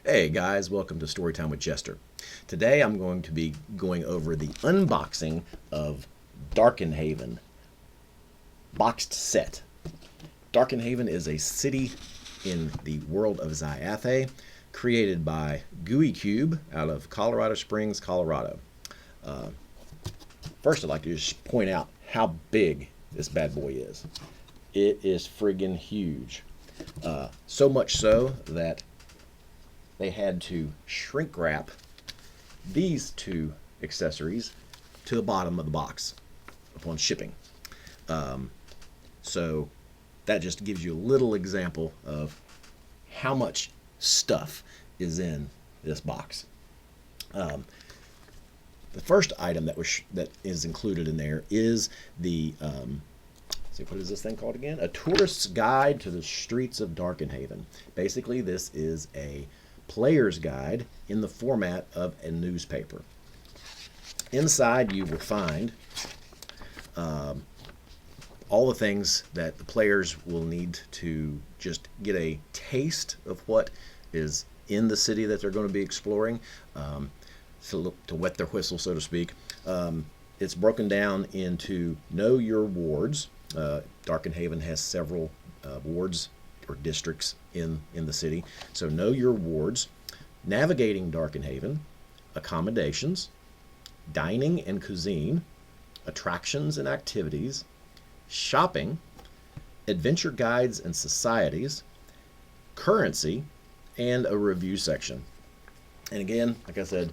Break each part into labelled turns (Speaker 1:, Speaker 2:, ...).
Speaker 1: Hey guys, welcome to Storytime with Jester. Today I'm going to be going over the unboxing of Darkenhaven boxed set. Darkenhaven is a city in the world of Zyathe, created by Gooey Cube out of Colorado Springs, Colorado. First, I'd like to just point out how big this bad boy is. It is friggin' huge. So much so that they had to shrink wrap these two accessories to the bottom of the box upon shipping. So that just gives you a little example of how much stuff is in this box. The first item that is included in there is the what is this thing called again? A tourist's guide to the streets of Darkenhaven. Basically, this is a player's guide in the format of a newspaper. Inside, you will find all the things that the players will need to just get a taste of what is in the city that they're going to be exploring, to wet their whistle, so to speak. It's broken down into Know Your Wards. Darkenhaven has several wards or districts in the city. So Know Your Wards, Navigating Darkenhaven, Accommodations, Dining and Cuisine, Attractions and Activities, Shopping, Adventure Guides and Societies, Currency, and a review section. And again, like I said,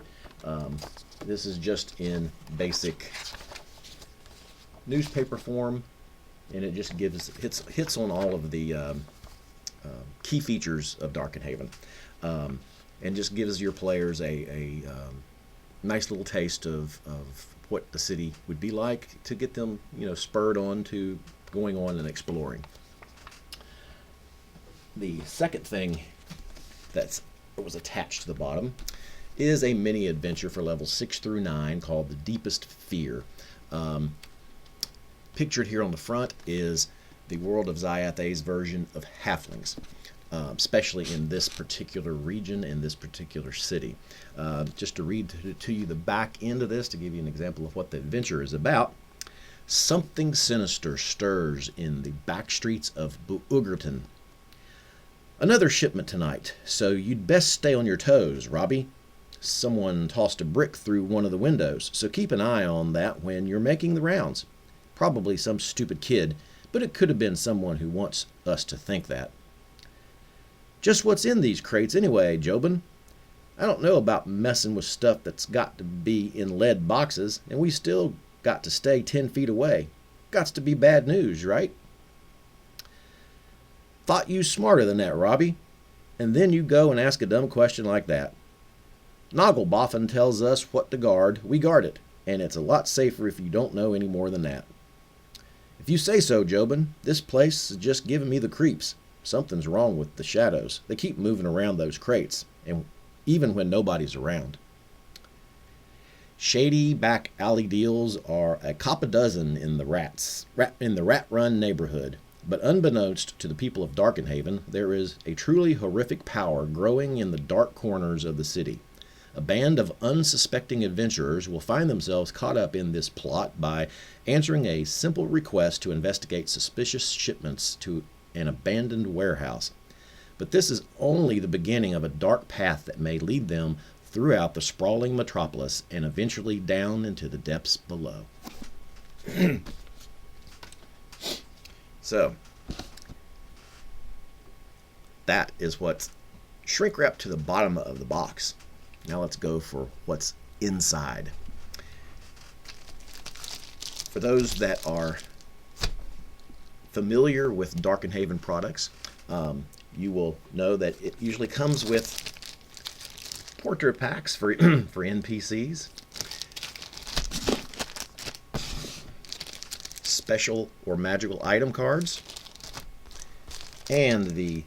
Speaker 1: this is just in basic newspaper form, and it just hits on all of the key features of Darkenhaven, and just gives your players a nice little taste of what the city would be like, to get them, spurred on to going on and exploring. The second thing that was attached to the bottom is a mini adventure for levels 6 through 9 called The Deepest Fear. Pictured here on the front is the world of Zyathe's version of halflings, especially in this particular region, in this particular city. Just to read to you the back end of this, to give you an example of what the adventure is about. Something sinister stirs in the back streets of Boogerton. Another shipment tonight, so you'd best stay on your toes, Robbie. Someone tossed a brick through one of the windows, so keep an eye on that when you're making the rounds. Probably some stupid kid, but it could have been someone who wants us to think that. Just what's in these crates anyway, Jobin? I don't know about messing with stuff that's got to be in lead boxes, and we still got to stay 10 feet away. Gots to be bad news, right? Thought you smarter than that, Robbie. And then you go and ask a dumb question like that. Noggleboffin tells us what to guard, we guard it, and it's a lot safer if you don't know any more than that. If you say so, Jobin, this place is just giving me the creeps. Something's wrong with the shadows. They keep moving around those crates, and even when nobody's around. Shady back alley deals are a cop a dozen in the Rat Run neighborhood. But unbeknownst to the people of Darkenhaven, there is a truly horrific power growing in the dark corners of the city. A band of unsuspecting adventurers will find themselves caught up in this plot by answering a simple request to investigate suspicious shipments to an abandoned warehouse. But this is only the beginning of a dark path that may lead them throughout the sprawling metropolis and eventually down into the depths below. So, that is what's shrink wrapped to the bottom of the box. Now let's go for what's inside. For those that are familiar with Darkenhaven products, you will know that it usually comes with portrait packs for NPCs, special or magical item cards, and the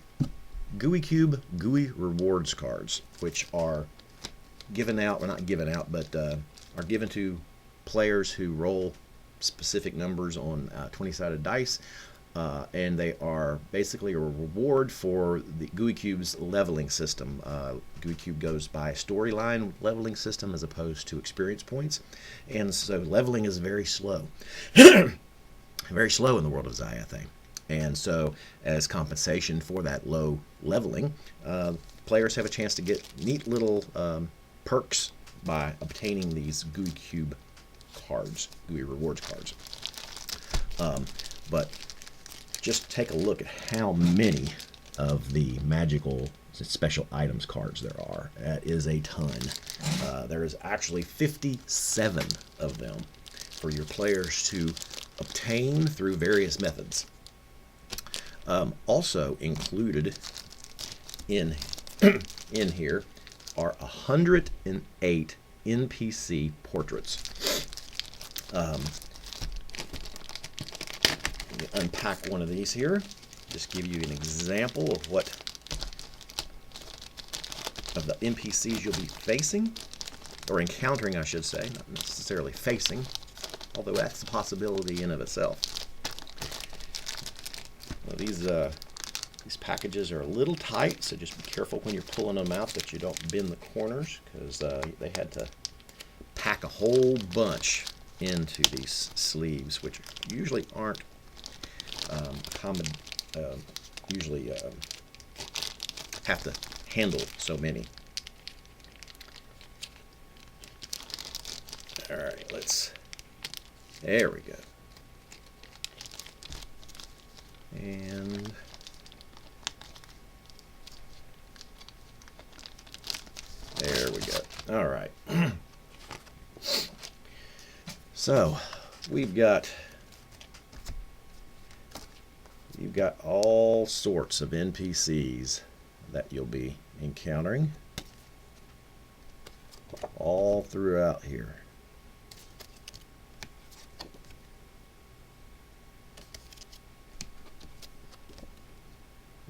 Speaker 1: Gooey Cube Gooey Rewards cards, which are given out, well, not given out, but are given to players who roll specific numbers on 20-sided dice and they are basically a reward for the Gooey Cube's leveling system. Gooey Cube goes by storyline leveling system as opposed to experience points, and so leveling is very slow. Very slow in the world of Xayathe. And so, as compensation for that low leveling, players have a chance to get neat little perks by obtaining these Gooey Cube cards, Gooey Rewards cards. But just take a look at how many of the magical special items cards there are. That is a ton. There is actually 57 of them for your players to obtain through various methods. Also included in here are 108 NPC portraits. Let me unpack one of these here. Just give you an example of what of the NPCs you'll be facing, or encountering, I should say, not necessarily facing, although that's a possibility in of itself. Well, these packages are a little tight, so just be careful when you're pulling them out that you don't bend the corners, because they had to pack a whole bunch into these sleeves, which usually aren't common. Usually have to handle so many. All right, there we go. And there we go. All right. So you've got all sorts of NPCs that you'll be encountering all throughout here.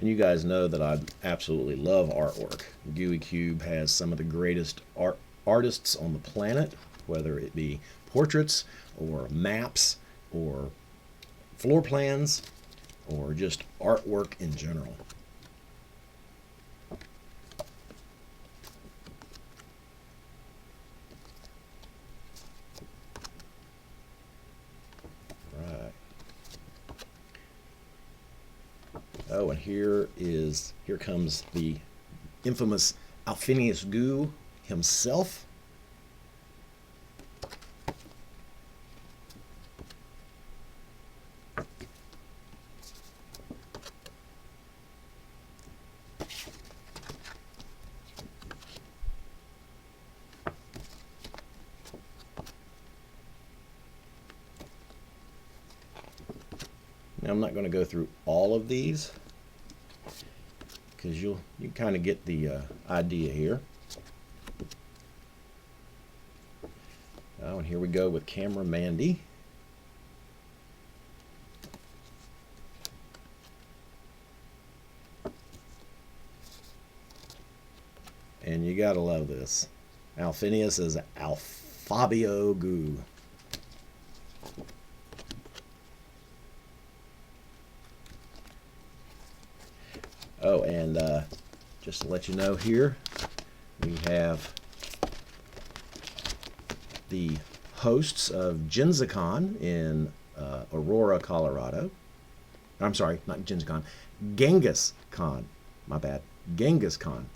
Speaker 1: And you guys know that I absolutely love artwork. Gooey Cube has some of the greatest artists on the planet, whether it be portraits or maps or floor plans or just artwork in general. Right. Oh, and here comes the infamous Alphinius Goo himself. Now, I'm not going to go through all of these because you kind of get the idea here. Oh, and here we go with Camera Mandy. And you gotta love this. Alphinius is Alfabio Goo. Oh, and just to let you know here, we have the hosts of GenzaCon in Aurora, Colorado. I'm sorry, not GenzaCon, Genghis Con. My bad, Genghis Con.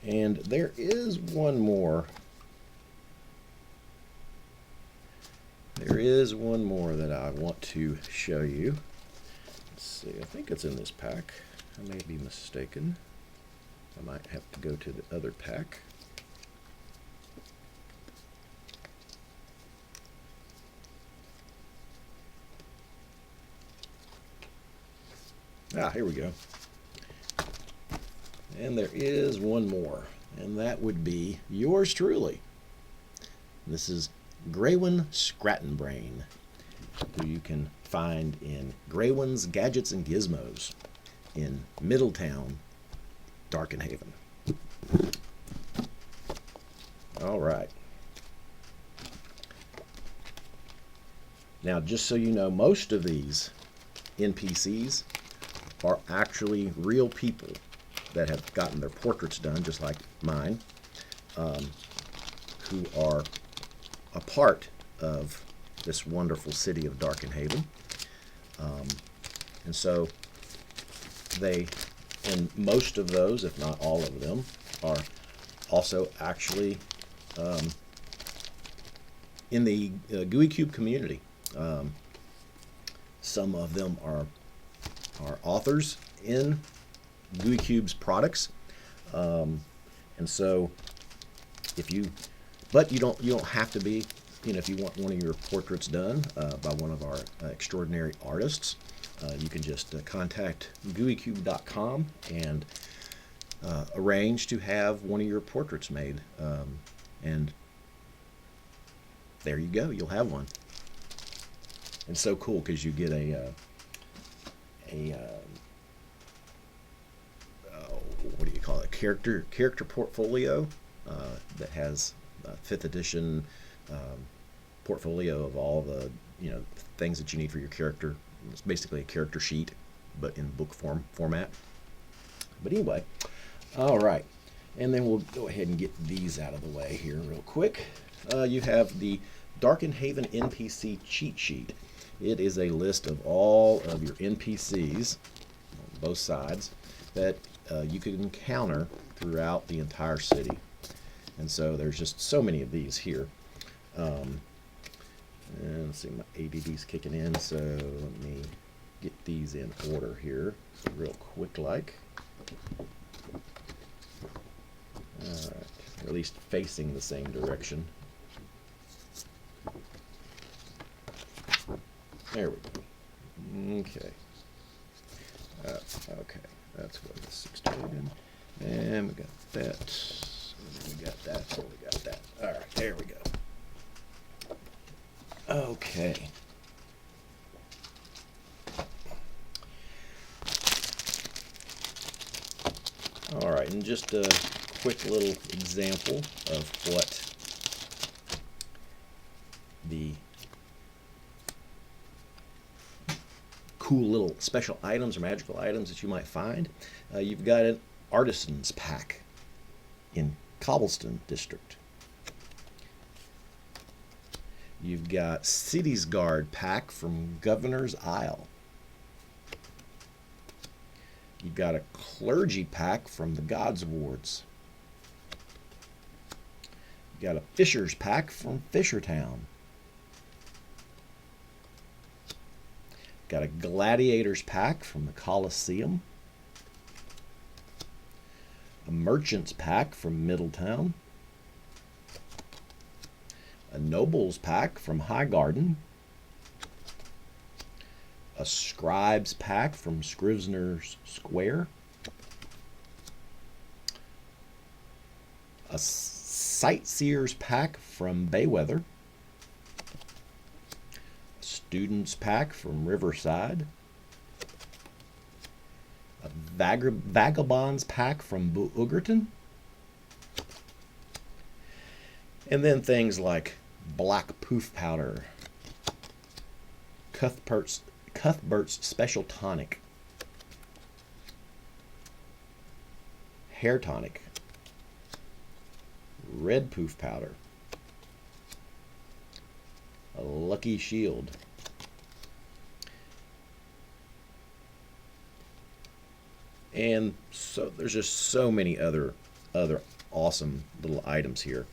Speaker 1: And there is one more. There is one more that I want to show you. Let's see, I think it's in this pack. I may be mistaken. I might have to go to the other pack. Ah, here we go. And there is one more, and that would be yours truly. This is Graywin Scrattenbrain, who you can find in Graywin's Gadgets and Gizmos in Middletown, Darkenhaven. All right. Now, just so you know, most of these NPCs are actually real people that have gotten their portraits done, just like mine, who are a part of this wonderful city of Darkenhaven. And so and most of those, if not all of them, are also actually in the Gooey Cube community. Some of them are authors in Gooey Cube's products, and so but you don't have to be. If you want one of your portraits done by one of our extraordinary artists, you can just contact gooeycube.com and arrange to have one of your portraits made, and there you go. You'll have one. It's so cool because you get what do you call it? Character portfolio that has a 5th edition portfolio of all the things that you need for your character. It's basically a character sheet, but in book format. But anyway, all right, and then we'll go ahead and get these out of the way here real quick. You have the Darkenhaven NPC cheat sheet. It is a list of all of your NPCs on both sides that you could encounter throughout the entire city. And so there's just so many of these here. And let's see, my ADD's kicking in, so let me get these in order here, so real quick like. Alright, or at least facing the same direction. There we go. Okay. Okay, that's what the 16. And we got that. We got that. We got that. All right, there we go. Okay. All right, and just a quick little example of what the cool little special items or magical items that you might find. You've got an Artisan's Pack in Cobblestone District. You've got City's Guard Pack from Governor's Isle. You've got a Clergy Pack from the Gods Wards. You've got a Fisher's Pack from Fishertown. Got a Gladiators Pack from the Colosseum. A Merchant's Pack from Middletown. A Nobles Pack from Highgarden. A Scribes Pack from Scrivener's Square. A Sightseer's Pack from Bayweather. Students Pack from Riverside. A Vagabonds Pack from Boogerton. And then things like Black Poof Powder, Cuthbert's Special Tonic, Hair Tonic, Red Poof Powder, a Lucky Shield, and so there's just so many other awesome little items here.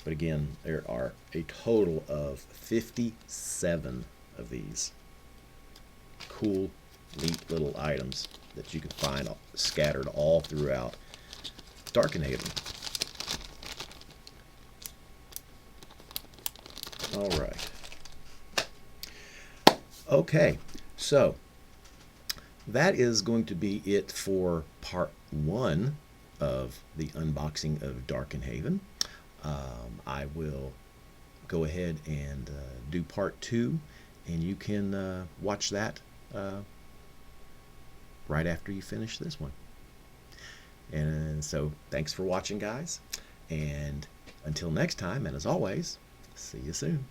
Speaker 1: But again, there are a total of 57 of these cool, neat little items that you can find scattered all throughout Darkenhaven. All right. Okay, so that is going to be it for part 1 of the unboxing of Darkenhaven. I will go ahead and do part 2, and you can watch that right after you finish this one. And so thanks for watching, guys, and Until next time, and as always, see you soon.